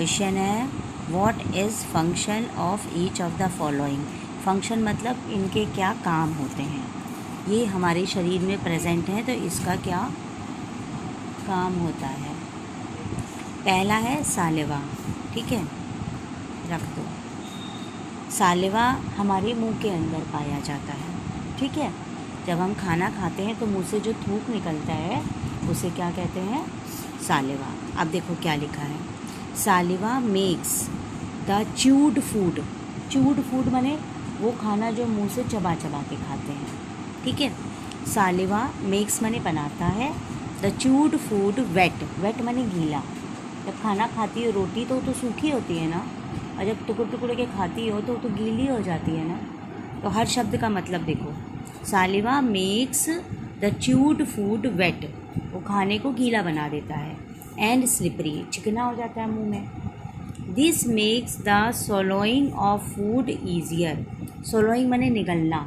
Question है what is function of each of the following. Function मतलब इनके क्या काम होते हैं। ये हमारे शरीर में प्रेजेंट है तो इसका क्या काम होता है। पहला है सालिवा, ठीक है, रख दो। सालिवा हमारे मुंह के अंदर पाया जाता है, ठीक है। जब हम खाना खाते हैं तो मुंह से जो थूक निकलता है उसे क्या कहते हैं, सालिवा। अब देखो क्या लिखा है, saliva makes the chewed food. Chewed food माने वो खाना जो मुंह से चबा चबा के खाते हैं, ठीक है। सालिवा मेक्स माने बनाता है, the chewed food wet. Wet माने गीला। जब खाना खाती हो रोटी तो सूखी होती है ना, और जब टुकड़े टुकड़े के खाती हो तो गीली हो जाती है ना। तो हर शब्द का मतलब देखो, saliva makes the chewed food wet, वो खाने को गीला बना देता है, एंड स्लिपरी, चिकना हो जाता है मुंह में। This makes the swallowing of food easier. Swallowing माने निगलना।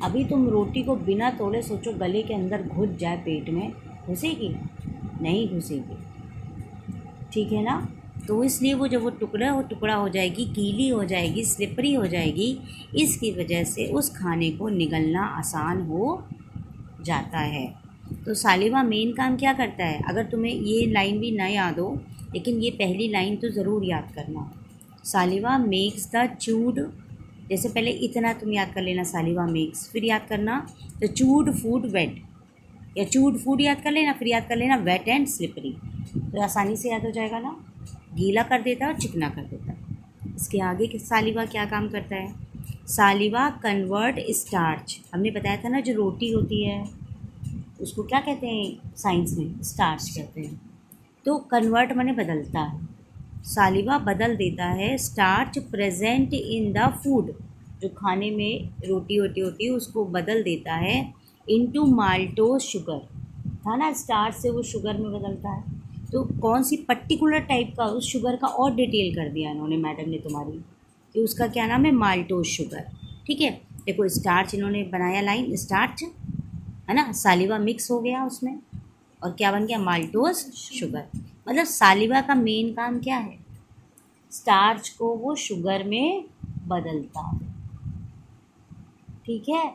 अभी तुम रोटी को बिना तोड़े सोचो गले के अंदर घुस जाए, पेट में घुसेगी? नहीं घुसेगी, ठीक है ना। तो इसलिए वो जब वो टुकड़ा हो जाएगी, गीली हो जाएगी, स्लिपरी हो जाएगी, इसकी वजह से उस खाने को निगलना आसान हो जाता है। तो सालिवा मेन काम क्या करता है? अगर तुम्हें ये लाइन भी ना याद हो, लेकिन ये पहली लाइन तो ज़रूर याद करना। सालिवा मेक्स द च्यूड, जैसे पहले इतना तुम याद कर लेना, सालिवा मेक्स, फिर याद करना द च्यूड फूड वेट, या च्यूड फूड याद कर लेना, फिर याद कर लेना वेट एंड स्लिपरी। तो आसानी से याद हो जाएगा ना, गीला कर देता है और चिकना कर देता है। इसके आगे सालिवा क्या काम करता है? सालिवा कन्वर्ट स्टार्च। हमने बताया था ना, जो रोटी होती है उसको क्या कहते हैं साइंस में? स्टार्च कहते हैं। तो कन्वर्ट माने बदलता है, सालिवा बदल देता है starch present in the food, जो खाने में रोटी वोटी होती है उसको बदल देता है इनटू माल्टोज शुगर, था ना, स्टार्च से वो शुगर में बदलता है। तो कौन सी पर्टिकुलर टाइप का उस शुगर का और डिटेल कर दिया इन्होंने, मैडम ने तुम्हारी, कि उसका क्या नाम है, माल्टोज शुगर, ठीक है। देखो स्टार्च इन्होंने बनाया, लाइन स्टार्च है ना, सालिवा मिक्स हो गया उसमें और क्या बन गया, माल्टोज शुगर। मतलब सालिवा का मेन काम क्या है, स्टार्च को वो शुगर में बदलता है, ठीक है।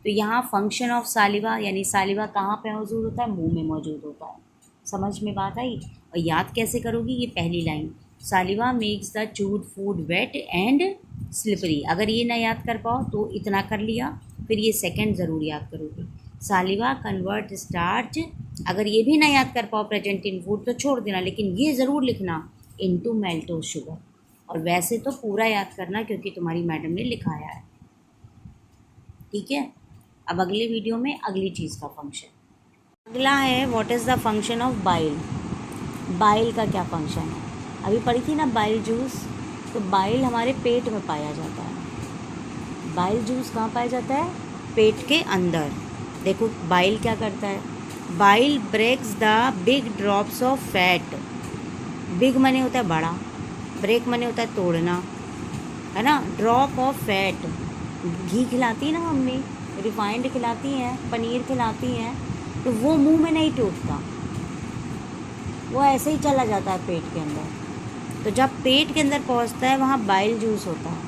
तो यहाँ फंक्शन ऑफ सालिवा, यानी सालिवा कहाँ पे मौजूद होता है, मुंह में मौजूद होता है। समझ में बात आई? और याद कैसे करोगी, ये पहली line, saliva makes the chewed food wet and slippery. अगर ये ना याद कर पाओ तो इतना कर लिया, फिर ये सेकंड ज़रूर याद करोगे, सालिवा कन्वर्ट स्टार्च। अगर ये भी ना याद कर पाओ प्रेजेंट इन फूड तो छोड़ देना, लेकिन ये ज़रूर लिखना इनटू माल्टोज शुगर। और वैसे तो पूरा याद करना क्योंकि तुम्हारी मैडम ने लिखाया है, ठीक है। अब अगले वीडियो में अगली चीज़ का फंक्शन। अगला है what is the function of bile. Bile का क्या फंक्शन है? अभी पढ़ी थी ना बाइल जूस, तो बाइल हमारे पेट में पाया जाता है। बाइल जूस कहाँ पाया जाता है? पेट के अंदर। देखो बाइल क्या करता है, bile breaks the big drops of fat. Big मने होता है बड़ा, ब्रेक मने होता है तोड़ना, है ना। ड्रॉप ऑफ फैट, घी खिलाती है ना मम्मी, रिफाइंड खिलाती हैं, पनीर खिलाती हैं, तो वो मुंह में नहीं टूटता, वो ऐसे ही चला जाता है पेट के अंदर। तो जब पेट के अंदर पहुंचता है वहाँ बाइल जूस होता है,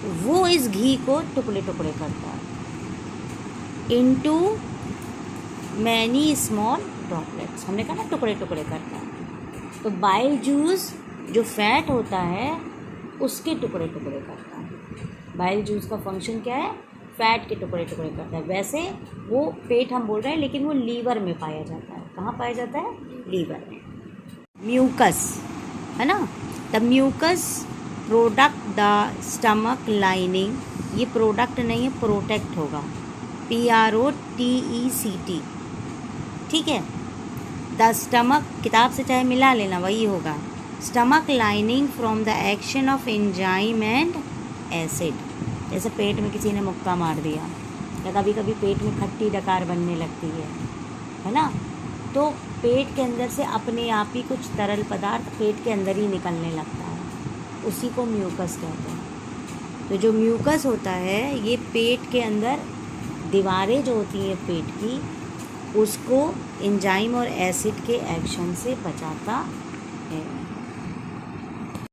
तो वो इस घी को टुकड़े टुकड़े करता है इनटू मैनी स्मॉल ड्रॉपलेट्स। हमने कहा ना टुकड़े टुकड़े करता है, तो बाइल जूस जो फैट होता है उसके टुकड़े टुकड़े करता है। बाइल जूस का फंक्शन क्या है? फैट के टुकड़े टुकड़े करता है। वैसे वो पेट हम बोल रहे हैं, लेकिन वो लीवर में पाया जाता है। कहाँ पाया जाता है? लीवर में। म्यूकस, है ना, the mucus product the stomach lining. ये प्रोडक्ट नहीं है, प्रोटेक्ट होगा, PROTECT, ठीक है। द स्टमक, किताब से चाहे मिला लेना, वही होगा। Stomach lining from the action of enzyme and acid. जैसे पेट में किसी ने मुक्का मार दिया, या कभी कभी पेट में खट्टी डकार बनने लगती है ना, तो पेट के अंदर से अपने आप ही कुछ तरल पदार्थ पेट के अंदर ही निकलने लगता है, उसी को म्यूकस कहते हैं। तो जो म्यूकस होता है ये पेट के अंदर दीवारें जो होती हैं पेट की, उसको एंजाइम और एसिड के एक्शन से बचाता है।